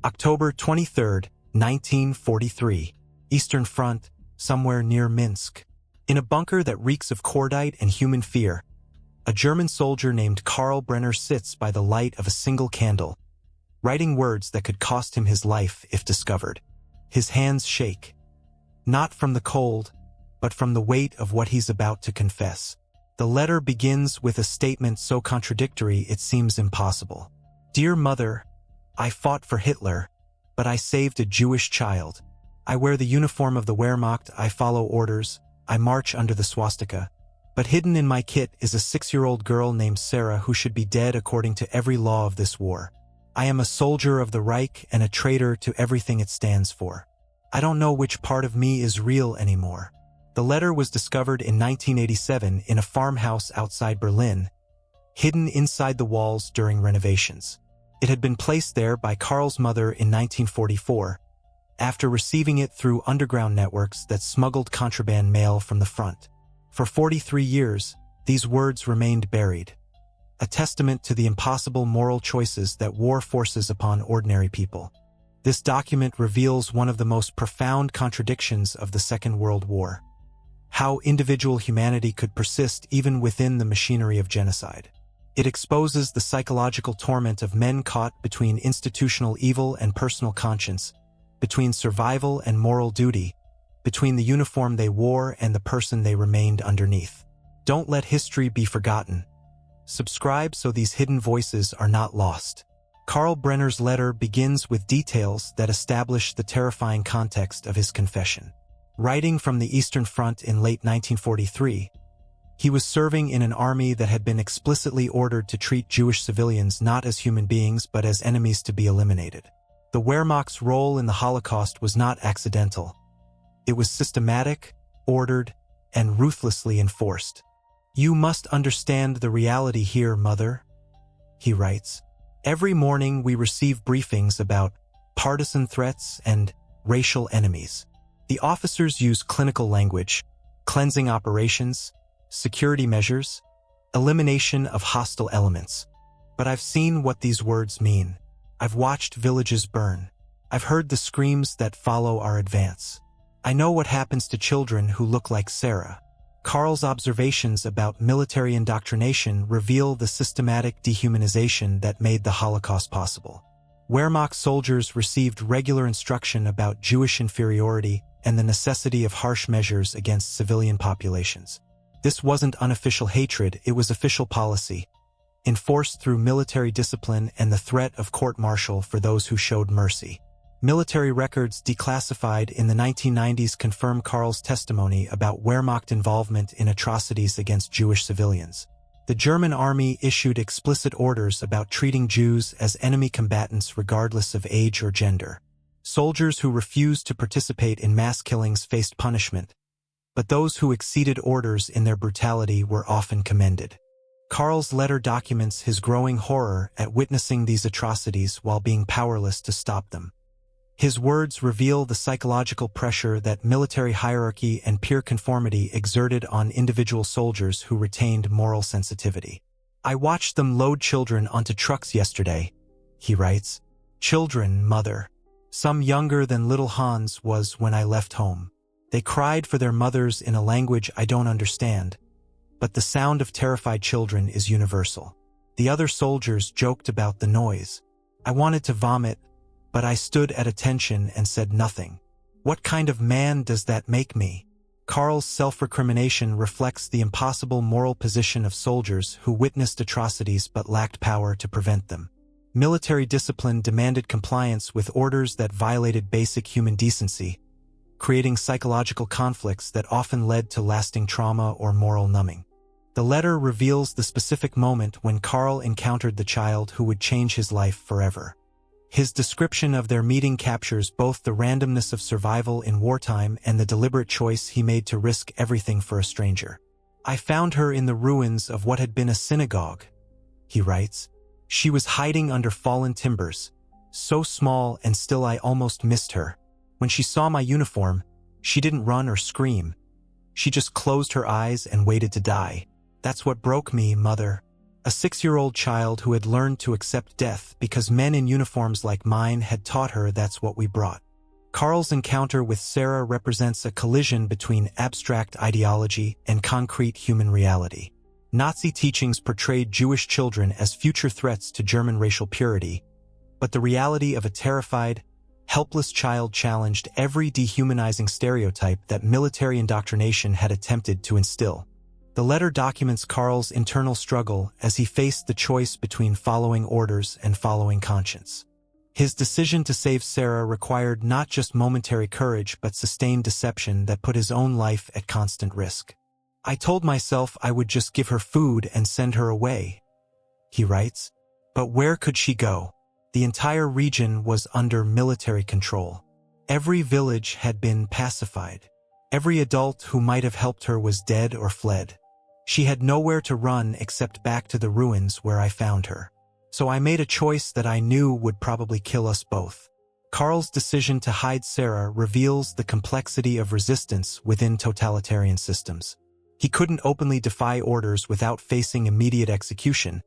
October 23, 1943. Eastern Front, somewhere near Minsk. In a bunker that reeks of cordite and human fear, a German soldier named Karl Brenner sits by the light of a single candle, writing words that could cost him his life if discovered. His hands shake, not from the cold, but from the weight of what he's about to confess. The letter begins with a statement so contradictory it seems impossible. Dear Mother, I fought for Hitler, but I saved a Jewish child. I wear the uniform of the Wehrmacht, I follow orders, I march under the swastika. But hidden in my kit is a 6-year-old girl named Sarah who should be dead according to every law of this war. I am a soldier of the Reich and a traitor to everything it stands for. I don't know which part of me is real anymore. The letter was discovered in 1987 in a farmhouse outside Berlin, hidden inside the walls during renovations. It had been placed there by Karl's mother in 1944, after receiving it through underground networks that smuggled contraband mail from the front. For 43 years, these words remained buried, a testament to the impossible moral choices that war forces upon ordinary people. This document reveals one of the most profound contradictions of the Second World War: how individual humanity could persist even within the machinery of genocide. It exposes the psychological torment of men caught between institutional evil and personal conscience, between survival and moral duty, between the uniform they wore and the person they remained underneath. Don't let history be forgotten. Subscribe so these hidden voices are not lost. Karl Brenner's letter begins with details that establish the terrifying context of his confession. Writing from the Eastern Front in late 1943, he was serving in an army that had been explicitly ordered to treat Jewish civilians not as human beings but as enemies to be eliminated. The Wehrmacht's role in the Holocaust was not accidental. It was systematic, ordered, and ruthlessly enforced. You must understand the reality here, Mother, he writes. Every morning we receive briefings about partisan threats and racial enemies. The officers use clinical language, cleansing operations, security measures, elimination of hostile elements. But I've seen what these words mean. I've watched villages burn. I've heard the screams that follow our advance. I know what happens to children who look like Sarah. Karl's observations about military indoctrination reveal the systematic dehumanization that made the Holocaust possible. Wehrmacht soldiers received regular instruction about Jewish inferiority and the necessity of harsh measures against civilian populations. This wasn't unofficial hatred, it was official policy, enforced through military discipline and the threat of court-martial for those who showed mercy. Military records declassified in the 1990s confirm Karl's testimony about Wehrmacht involvement in atrocities against Jewish civilians. The German army issued explicit orders about treating Jews as enemy combatants regardless of age or gender. Soldiers who refused to participate in mass killings faced punishment, but those who exceeded orders in their brutality were often commended. Karl's letter documents his growing horror at witnessing these atrocities while being powerless to stop them. His words reveal the psychological pressure that military hierarchy and peer conformity exerted on individual soldiers who retained moral sensitivity. I watched them load children onto trucks yesterday, he writes. Children, Mother. Some younger than little Hans was when I left home. They cried for their mothers in a language I don't understand, but the sound of terrified children is universal. The other soldiers joked about the noise. I wanted to vomit, but I stood at attention and said nothing. What kind of man does that make me? Karl's self-recrimination reflects the impossible moral position of soldiers who witnessed atrocities but lacked power to prevent them. Military discipline demanded compliance with orders that violated basic human decency, creating psychological conflicts that often led to lasting trauma or moral numbing. The letter reveals the specific moment when Karl encountered the child who would change his life forever. His description of their meeting captures both the randomness of survival in wartime and the deliberate choice he made to risk everything for a stranger. I found her in the ruins of what had been a synagogue, he writes. She was hiding under fallen timbers, so small and still I almost missed her. When she saw my uniform, she didn't run or scream. She just closed her eyes and waited to die. That's what broke me, Mother. A 6-year-old child who had learned to accept death because men in uniforms like mine had taught her that's what we brought. Karl's encounter with Sarah represents a collision between abstract ideology and concrete human reality. Nazi teachings portrayed Jewish children as future threats to German racial purity, but the reality of a terrified, helpless child challenged every dehumanizing stereotype that military indoctrination had attempted to instill. The letter documents Karl's internal struggle as he faced the choice between following orders and following conscience. His decision to save Sarah required not just momentary courage but sustained deception that put his own life at constant risk. "I told myself I would just give her food and send her away," he writes. But where could she go? The entire region was under military control. Every village had been pacified. Every adult who might have helped her was dead or fled. She had nowhere to run except back to the ruins where I found her. So I made a choice that I knew would probably kill us both. Karl's decision to hide Sarah reveals the complexity of resistance within totalitarian systems. He couldn't openly defy orders without facing immediate execution,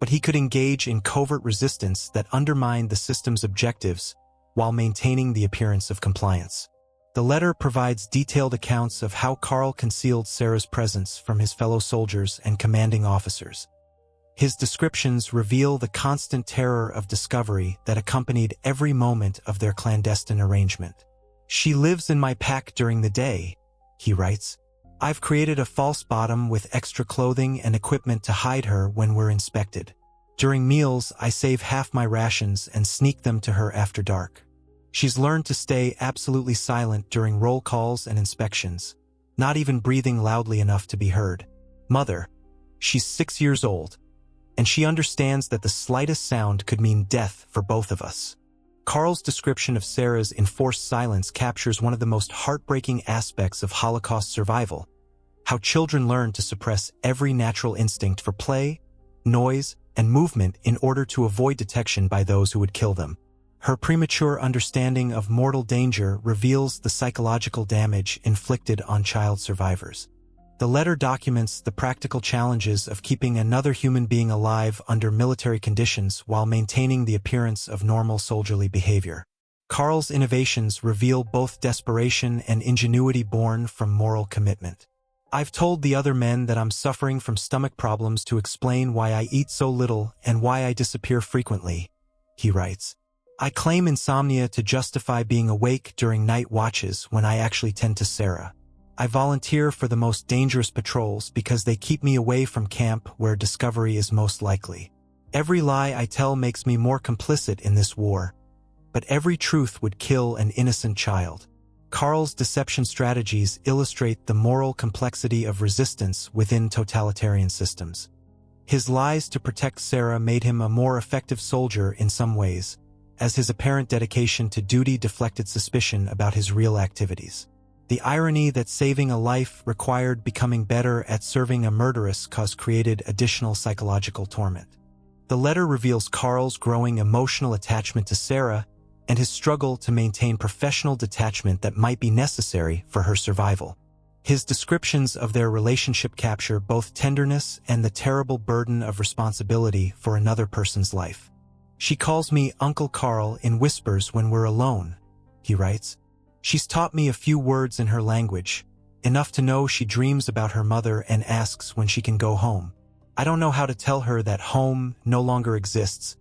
but he could engage in covert resistance that undermined the system's objectives while maintaining the appearance of compliance. The letter provides detailed accounts of how Karl concealed Sarah's presence from his fellow soldiers and commanding officers. His descriptions reveal the constant terror of discovery that accompanied every moment of their clandestine arrangement. "She lives in my pack during the day," he writes. "I've created a false bottom with extra clothing and equipment to hide her when we're inspected. During meals, I save half my rations and sneak them to her after dark. She's learned to stay absolutely silent during roll calls and inspections, not even breathing loudly enough to be heard. Mother, she's 6 years old, and she understands that the slightest sound could mean death for both of us." Karl's description of Sarah's enforced silence captures one of the most heartbreaking aspects of Holocaust survival: how children learn to suppress every natural instinct for play, noise, and movement in order to avoid detection by those who would kill them. Her premature understanding of mortal danger reveals the psychological damage inflicted on child survivors. The letter documents the practical challenges of keeping another human being alive under military conditions while maintaining the appearance of normal soldierly behavior. Karl's innovations reveal both desperation and ingenuity born from moral commitment. "I've told the other men that I'm suffering from stomach problems to explain why I eat so little and why I disappear frequently," he writes. "I claim insomnia to justify being awake during night watches when I actually tend to Sarah. I volunteer for the most dangerous patrols because they keep me away from camp where discovery is most likely. Every lie I tell makes me more complicit in this war, but every truth would kill an innocent child." Karl's deception strategies illustrate the moral complexity of resistance within totalitarian systems. His lies to protect Sarah made him a more effective soldier in some ways, as his apparent dedication to duty deflected suspicion about his real activities. The irony that saving a life required becoming better at serving a murderous cause created additional psychological torment. The letter reveals Karl's growing emotional attachment to Sarah and his struggle to maintain professional detachment that might be necessary for her survival. His descriptions of their relationship capture both tenderness and the terrible burden of responsibility for another person's life. "She calls me Uncle Karl in whispers when we're alone," he writes. "She's taught me a few words in her language, enough to know she dreams about her mother and asks when she can go home. I don't know how to tell her that home no longer exists,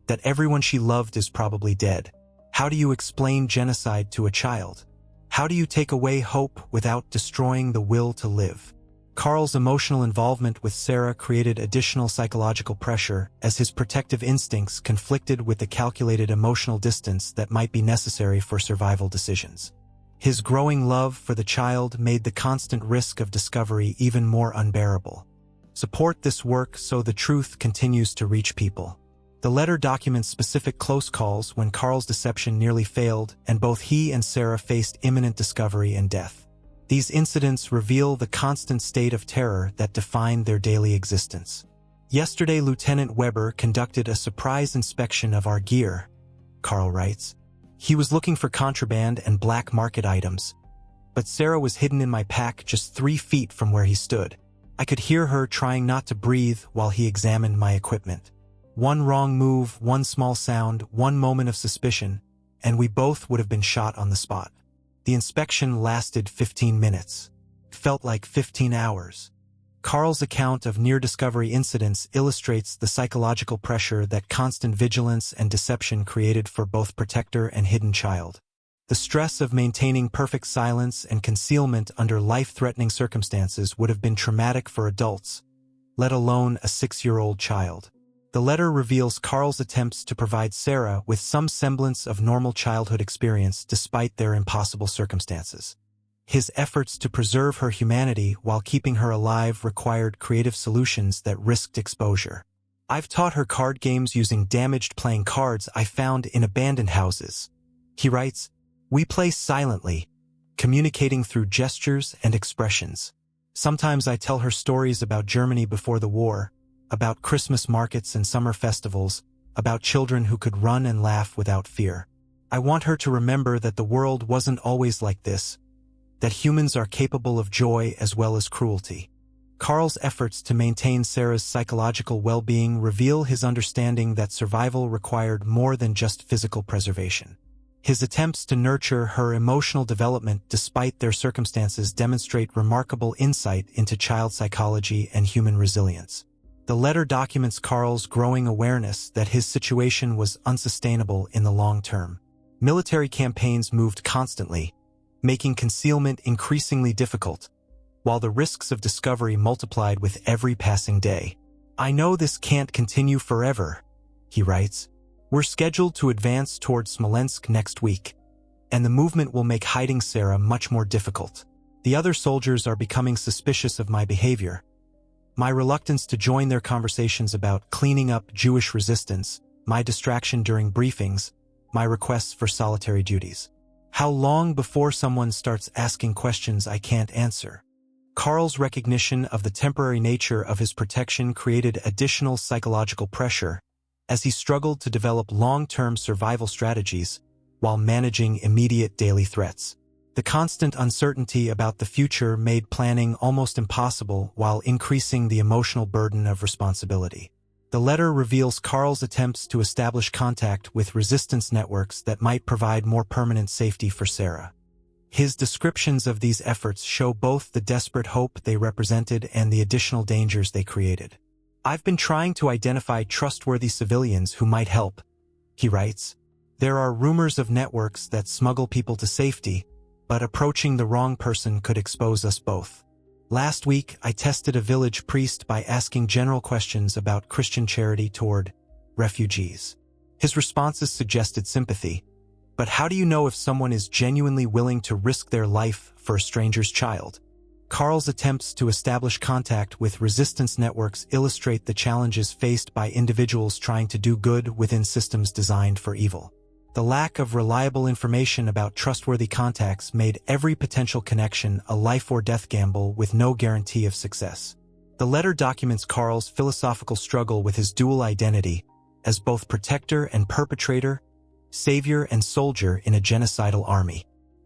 that everyone she loved is probably dead. How do you explain genocide to a child? How do you take away hope without destroying the will to live?" Karl's emotional involvement with Sarah created additional psychological pressure as his protective instincts conflicted with the calculated emotional distance that might be necessary for survival decisions. His growing love for the child made the constant risk of discovery even more unbearable. Support this work so the truth continues to reach people. The letter documents specific close calls when Karl's deception nearly failed and both he and Sarah faced imminent discovery and death. These incidents reveal the constant state of terror that defined their daily existence. "Yesterday, Lieutenant Weber conducted a surprise inspection of our gear," Karl writes. "He was looking for contraband and black market items, but Sarah was hidden in my pack just 3 feet from where he stood. I could hear her trying not to breathe while he examined my equipment. One wrong move, one small sound, one moment of suspicion, and we both would have been shot on the spot. The inspection lasted 15 minutes. Felt like 15 hours. Carl's account of near-discovery incidents illustrates the psychological pressure that constant vigilance and deception created for both protector and hidden child. The stress of maintaining perfect silence and concealment under life-threatening circumstances would have been traumatic for adults, let alone a 6-year-old child. The letter reveals Carl's attempts to provide Sarah with some semblance of normal childhood experience despite their impossible circumstances. His efforts to preserve her humanity while keeping her alive required creative solutions that risked exposure. I've taught her card games using damaged playing cards I found in abandoned houses. He writes, "We play silently, communicating through gestures and expressions. Sometimes I tell her stories about Germany before the war, about Christmas markets and summer festivals, about children who could run and laugh without fear. I want her to remember that the world wasn't always like this, that humans are capable of joy as well as cruelty." Carl's efforts to maintain Sarah's psychological well-being reveal his understanding that survival required more than just physical preservation. His attempts to nurture her emotional development despite their circumstances demonstrate remarkable insight into child psychology and human resilience. The letter documents Carl's growing awareness that his situation was unsustainable in the long term. Military campaigns moved constantly, making concealment increasingly difficult, while the risks of discovery multiplied with every passing day. "I know this can't continue forever," he writes. "We're scheduled to advance toward Smolensk next week, and the movement will make hiding Sarah much more difficult. The other soldiers are becoming suspicious of my behavior. My reluctance to join their conversations about cleaning up Jewish resistance, my distraction during briefings, my requests for solitary duties. How long before someone starts asking questions I can't answer?" Carl's recognition of the temporary nature of his protection created additional psychological pressure as he struggled to develop long-term survival strategies while managing immediate daily threats. The constant uncertainty about the future made planning almost impossible while increasing the emotional burden of responsibility. The letter reveals Carl's attempts to establish contact with resistance networks that might provide more permanent safety for Sarah. His descriptions of these efforts show both the desperate hope they represented and the additional dangers they created. "I've been trying to identify trustworthy civilians who might help," he writes. "There are rumors of networks that smuggle people to safety, but approaching the wrong person could expose us both. Last week, I tested a village priest by asking general questions about Christian charity toward refugees. His responses suggested sympathy, but how do you know if someone is genuinely willing to risk their life for a stranger's child?" Carl's attempts to establish contact with resistance networks illustrate the challenges faced by individuals trying to do good within systems designed for evil. The lack of reliable information about trustworthy contacts made every potential connection a life-or-death gamble with no guarantee of success. The letter documents Carl's philosophical struggle with his dual identity as both protector and perpetrator, savior and soldier in a genocidal army.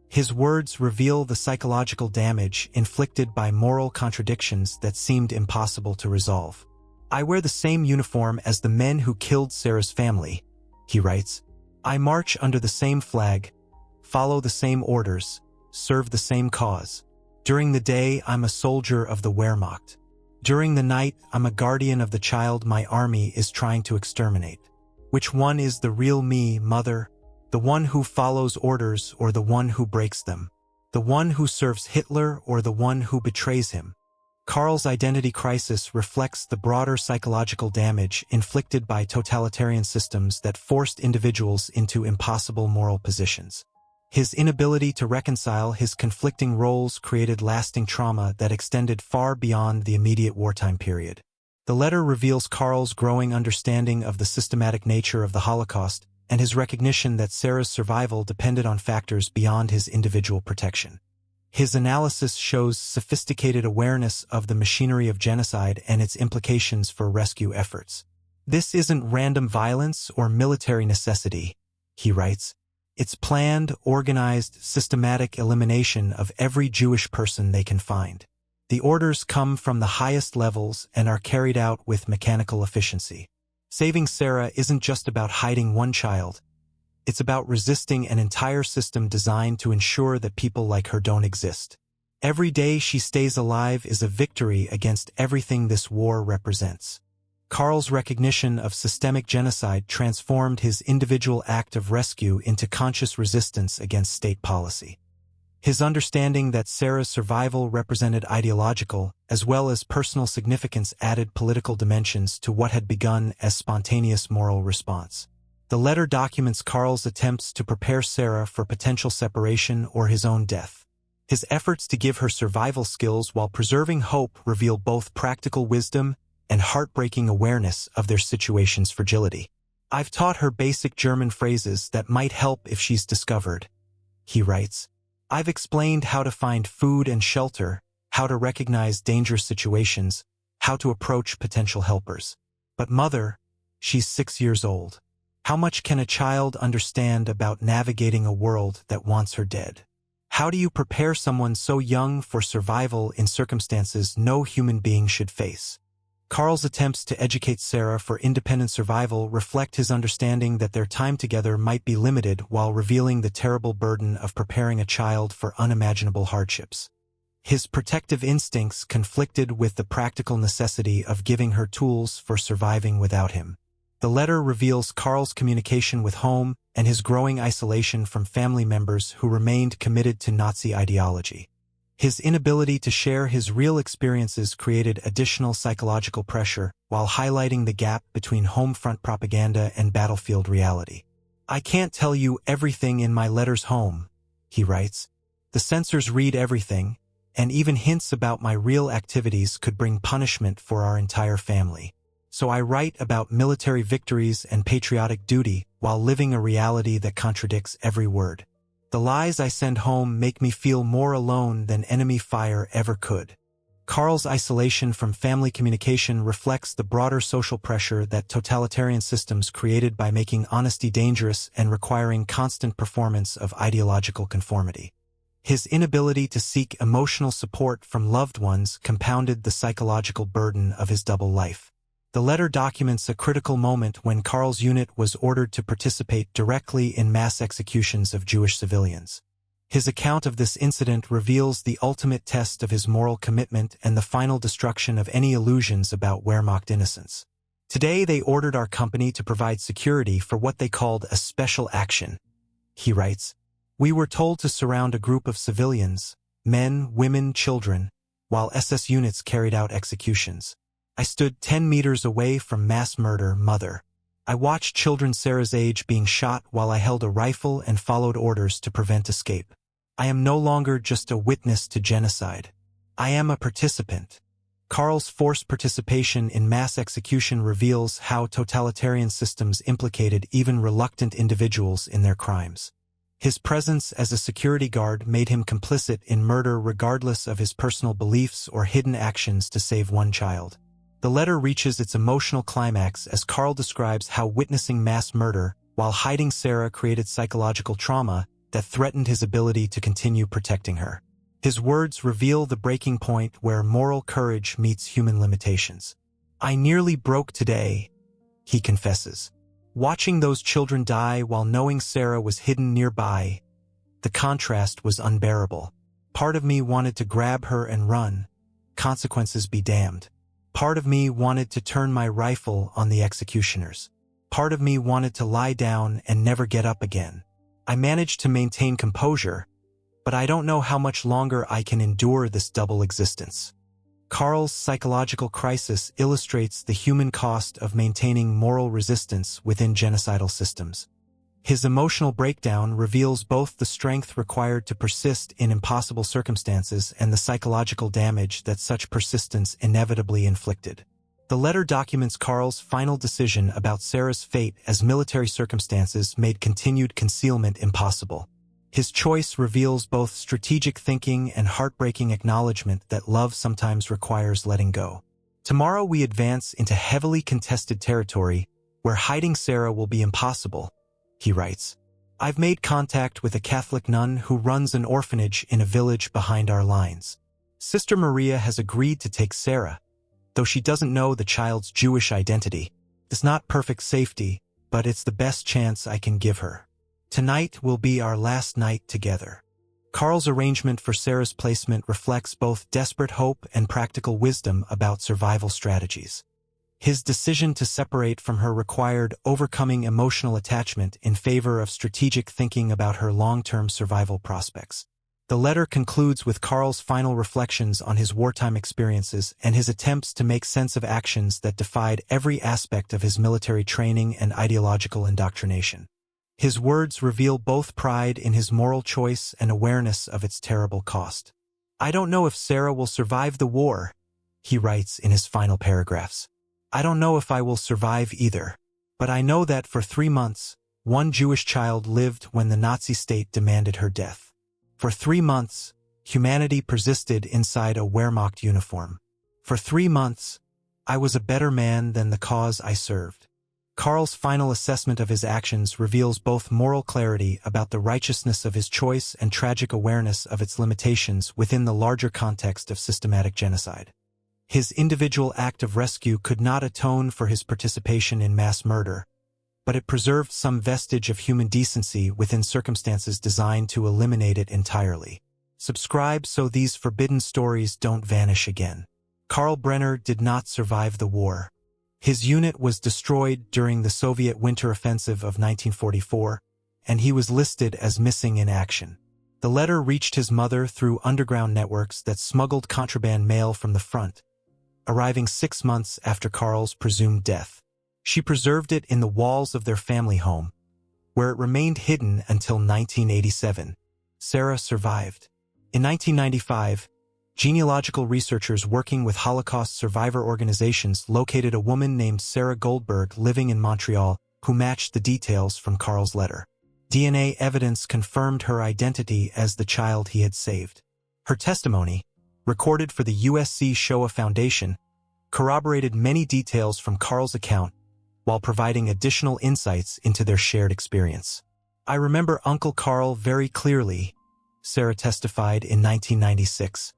His words reveal the psychological damage inflicted by moral contradictions that seemed impossible to resolve. "I wear the same uniform as the men who killed Sarah's family," he writes. "I march under the same flag, follow the same orders, serve the same cause. During the day, I'm a soldier of the Wehrmacht. During the night, I'm a guardian of the child my army is trying to exterminate. Which one is the real me, mother? The one who follows orders or the one who breaks them? The one who serves Hitler or the one who betrays him?" Carl's identity crisis reflects the broader psychological damage inflicted by totalitarian systems that forced individuals into impossible moral positions. His inability to reconcile his conflicting roles created lasting trauma that extended far beyond the immediate wartime period. The letter reveals Carl's growing understanding of the systematic nature of the Holocaust and his recognition that Sarah's survival depended on factors beyond his individual protection. His analysis shows sophisticated awareness of the machinery of genocide and its implications for rescue efforts. "This isn't random violence or military necessity," he writes. "It's planned, organized, systematic elimination of every Jewish person they can find. The orders come from the highest levels and are carried out with mechanical efficiency. Saving Sarah isn't just about hiding one child. It's about resisting an entire system designed to ensure that people like her don't exist. Every day she stays alive is a victory against everything this war represents. Karl's recognition of systemic genocide transformed his individual act of rescue into conscious resistance against state policy. His understanding that Sarah's survival represented ideological as well as personal significance added political dimensions to what had begun as spontaneous moral response. The letter documents Karl's attempts to prepare Sarah for potential separation or his own death. His efforts to give her survival skills while preserving hope reveal both practical wisdom and heartbreaking awareness of their situation's fragility. "I've taught her basic German phrases that might help if she's discovered," he writes. "I've explained how to find food and shelter, how to recognize dangerous situations, how to approach potential helpers. But mother, she's 6 years old. How much can a child understand about navigating a world that wants her dead? How do you prepare someone so young for survival in circumstances no human being should face?" Karl's attempts to educate Sarah for independent survival reflect his understanding that their time together might be limited while revealing the terrible burden of preparing a child for unimaginable hardships. His protective instincts conflicted with the practical necessity of giving her tools for surviving without him. The letter reveals Karl's communication with home and his growing isolation from family members who remained committed to Nazi ideology. His inability to share his real experiences created additional psychological pressure while highlighting the gap between home front propaganda and battlefield reality. "I can't tell you everything in my letters home," he writes. "The censors read everything, and even hints about my real activities could bring punishment for our entire family. So I write about military victories and patriotic duty while living a reality that contradicts every word. The lies I send home make me feel more alone than enemy fire ever could." Karl's isolation from family communication reflects the broader social pressure that totalitarian systems created by making honesty dangerous and requiring constant performance of ideological conformity. His inability to seek emotional support from loved ones compounded the psychological burden of his double life. The letter documents a critical moment when Karl's unit was ordered to participate directly in mass executions of Jewish civilians. His account of this incident reveals the ultimate test of his moral commitment and the final destruction of any illusions about Wehrmacht innocence. "Today they ordered our company to provide security for what they called a special action," he writes. "We were told to surround a group of civilians, men, women, children, while SS units carried out executions. I stood 10 meters away from mass murder, mother. I watched children Sarah's age being shot while I held a rifle and followed orders to prevent escape. I am no longer just a witness to genocide. I am a participant." Karl's forced participation in mass execution reveals how totalitarian systems implicated even reluctant individuals in their crimes. His presence as a security guard made him complicit in murder regardless of his personal beliefs or hidden actions to save one child. The letter reaches its emotional climax as Karl describes how witnessing mass murder while hiding Sarah created psychological trauma that threatened his ability to continue protecting her. His words reveal the breaking point where moral courage meets human limitations. "I nearly broke today," he confesses. "Watching those children die while knowing Sarah was hidden nearby, the contrast was unbearable. Part of me wanted to grab her and run. Consequences be damned. Part of me wanted to turn my rifle on the executioners. Part of me wanted to lie down and never get up again. I managed to maintain composure, but I don't know how much longer I can endure this double existence." Karl's psychological crisis illustrates the human cost of maintaining moral resistance within genocidal systems. His emotional breakdown reveals both the strength required to persist in impossible circumstances and the psychological damage that such persistence inevitably inflicted. The letter documents Karl's final decision about Sarah's fate as military circumstances made continued concealment impossible. His choice reveals both strategic thinking and heartbreaking acknowledgement that love sometimes requires letting go. "Tomorrow we advance into heavily contested territory where hiding Sarah will be impossible," he writes. "I've made contact with a Catholic nun who runs an orphanage in a village behind our lines. Sister Maria has agreed to take Sarah, though she doesn't know the child's Jewish identity. It's not perfect safety, but it's the best chance I can give her. Tonight will be our last night together. Carl's arrangement for Sarah's placement reflects both desperate hope and practical wisdom about survival strategies. His decision to separate from her required overcoming emotional attachment in favor of strategic thinking about her long-term survival prospects. The letter concludes with Carl's final reflections on his wartime experiences and his attempts to make sense of actions that defied every aspect of his military training and ideological indoctrination. His words reveal both pride in his moral choice and awareness of its terrible cost. "I don't know if Sarah will survive the war," he writes in his final paragraphs. "I don't know if I will survive either. But I know that for 3 months, one Jewish child lived when the Nazi state demanded her death. For 3 months, humanity persisted inside a Wehrmacht uniform. For 3 months, I was a better man than the cause I served." Carl's final assessment of his actions reveals both moral clarity about the righteousness of his choice and tragic awareness of its limitations within the larger context of systematic genocide. His individual act of rescue could not atone for his participation in mass murder, but it preserved some vestige of human decency within circumstances designed to eliminate it entirely. Subscribe so these forbidden stories don't vanish again. Karl Brenner did not survive the war. His unit was destroyed during the Soviet Winter Offensive of 1944, and he was listed as missing in action. The letter reached his mother through underground networks that smuggled contraband mail from the front, arriving 6 months after Karl's presumed death. She preserved it in the walls of their family home, where it remained hidden until 1987. Sarah survived. In 1995, genealogical researchers working with Holocaust survivor organizations located a woman named Sarah Goldberg living in Montreal who matched the details from Karl's letter. DNA evidence confirmed her identity as the child he had saved. Her testimony, recorded for the USC Shoah Foundation, corroborated many details from Karl's account while providing additional insights into their shared experience. "I remember Uncle Karl very clearly," Sarah testified in 1996.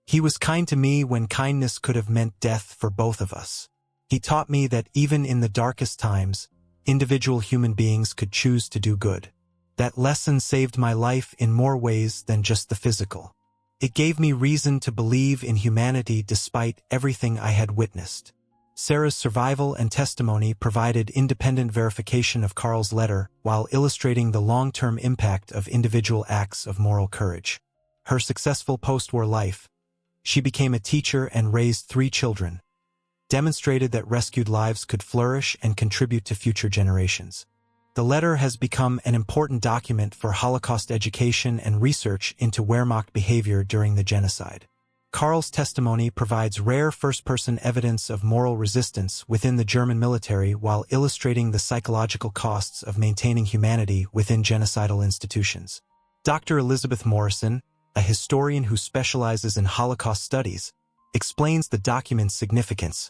"He was kind to me when kindness could have meant death for both of us. He taught me that even in the darkest times, individual human beings could choose to do good. That lesson saved my life in more ways than just the physical. It gave me reason to believe in humanity despite everything I had witnessed." Sarah's survival and testimony provided independent verification of Karl's letter while illustrating the long-term impact of individual acts of moral courage. Her successful post-war life, she became a teacher and raised 3 children, demonstrated that rescued lives could flourish and contribute to future generations. The letter has become an important document for Holocaust education and research into Wehrmacht behavior during the genocide. Karl's testimony provides rare first-person evidence of moral resistance within the German military while illustrating the psychological costs of maintaining humanity within genocidal institutions. Dr. Elizabeth Morrison, a historian who specializes in Holocaust studies, explains the document's significance.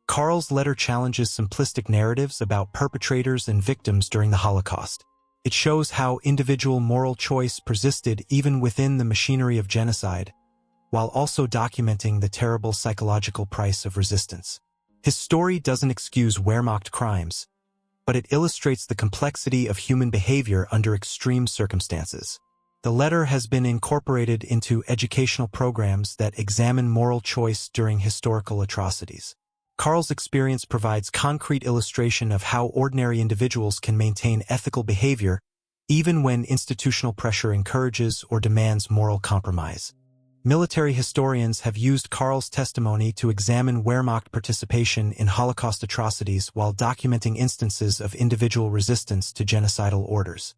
Karl's letter challenges simplistic narratives about perpetrators and victims during the Holocaust. It shows how individual moral choice persisted even within the machinery of genocide, while also documenting the terrible psychological price of resistance. His story doesn't excuse Wehrmacht crimes, but it illustrates the complexity of human behavior under extreme circumstances. The letter has been incorporated into educational programs that examine moral choice during historical atrocities. Karl's experience provides concrete illustration of how ordinary individuals can maintain ethical behavior even when institutional pressure encourages or demands moral compromise. Military historians have used Karl's testimony to examine Wehrmacht participation in Holocaust atrocities while documenting instances of individual resistance to genocidal orders.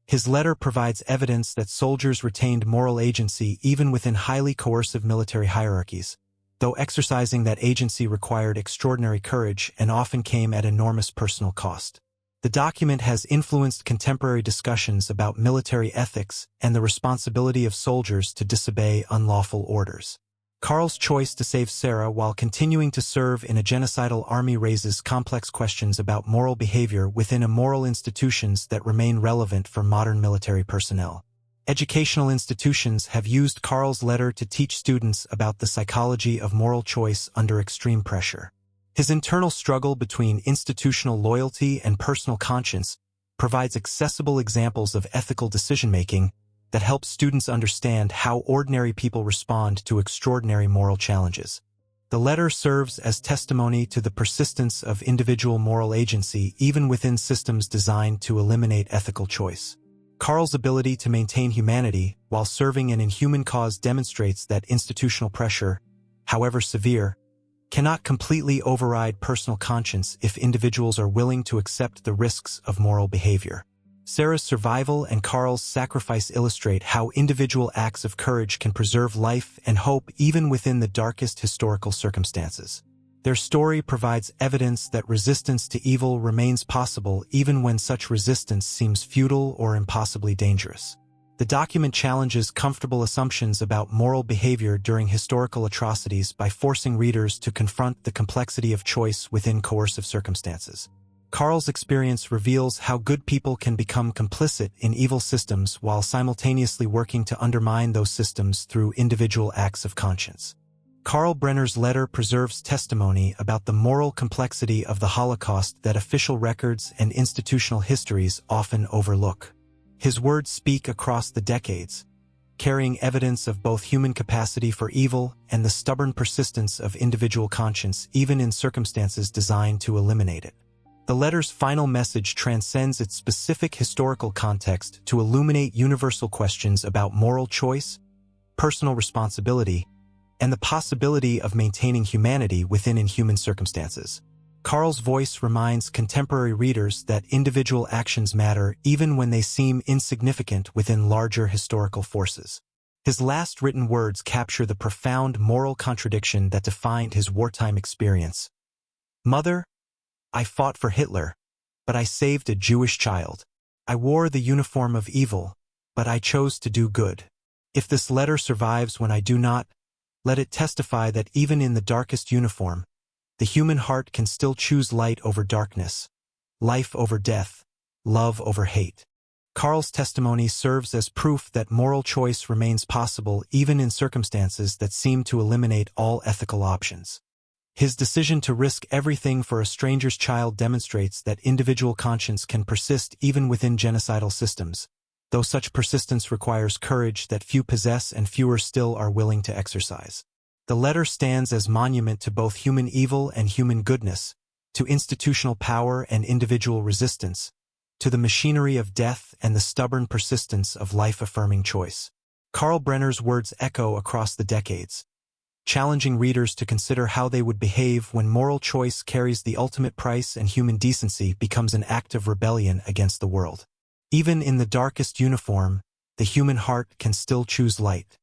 His letter provides evidence that soldiers retained moral agency even within highly coercive military hierarchies, though exercising that agency required extraordinary courage and often came at enormous personal cost. The document has influenced contemporary discussions about military ethics and the responsibility of soldiers to disobey unlawful orders. Karl's choice to save Sarah while continuing to serve in a genocidal army raises complex questions about moral behavior within immoral institutions that remain relevant for modern military personnel. Educational institutions have used Karl's letter to teach students about the psychology of moral choice under extreme pressure. His internal struggle between institutional loyalty and personal conscience provides accessible examples of ethical decision-making that help students understand how ordinary people respond to extraordinary moral challenges. The letter serves as testimony to the persistence of individual moral agency even within systems designed to eliminate ethical choice. Karl's ability to maintain humanity while serving an inhuman cause demonstrates that institutional pressure, however severe, cannot completely override personal conscience if individuals are willing to accept the risks of moral behavior. Sarah's survival and Karl's sacrifice illustrate how individual acts of courage can preserve life and hope even within the darkest historical circumstances. Their story provides evidence that resistance to evil remains possible even when such resistance seems futile or impossibly dangerous. The document challenges comfortable assumptions about moral behavior during historical atrocities by forcing readers to confront the complexity of choice within coercive circumstances. Karl's experience reveals how good people can become complicit in evil systems while simultaneously working to undermine those systems through individual acts of conscience. Karl Brenner's letter preserves testimony about the moral complexity of the Holocaust that official records and institutional histories often overlook. His words speak across the decades, carrying evidence of both human capacity for evil and the stubborn persistence of individual conscience even in circumstances designed to eliminate it. The letter's final message transcends its specific historical context to illuminate universal questions about moral choice, personal responsibility, and the possibility of maintaining humanity within inhuman circumstances. Karl's voice reminds contemporary readers that individual actions matter even when they seem insignificant within larger historical forces. His last written words capture the profound moral contradiction that defined his wartime experience. "Mother, I fought for Hitler, but I saved a Jewish child. I wore the uniform of evil, but I chose to do good. If this letter survives when I do not, let it testify that even in the darkest uniform, the human heart can still choose light over darkness, life over death, love over hate." Karl's testimony serves as proof that moral choice remains possible even in circumstances that seem to eliminate all ethical options. His decision to risk everything for a stranger's child demonstrates that individual conscience can persist even within genocidal systems, though such persistence requires courage that few possess and fewer still are willing to exercise. The letter stands as monument to both human evil and human goodness, to institutional power and individual resistance, to the machinery of death and the stubborn persistence of life-affirming choice. Karl Brenner's words echo across the decades, challenging readers to consider how they would behave when moral choice carries the ultimate price and human decency becomes an act of rebellion against the world. Even in the darkest uniform, the human heart can still choose light.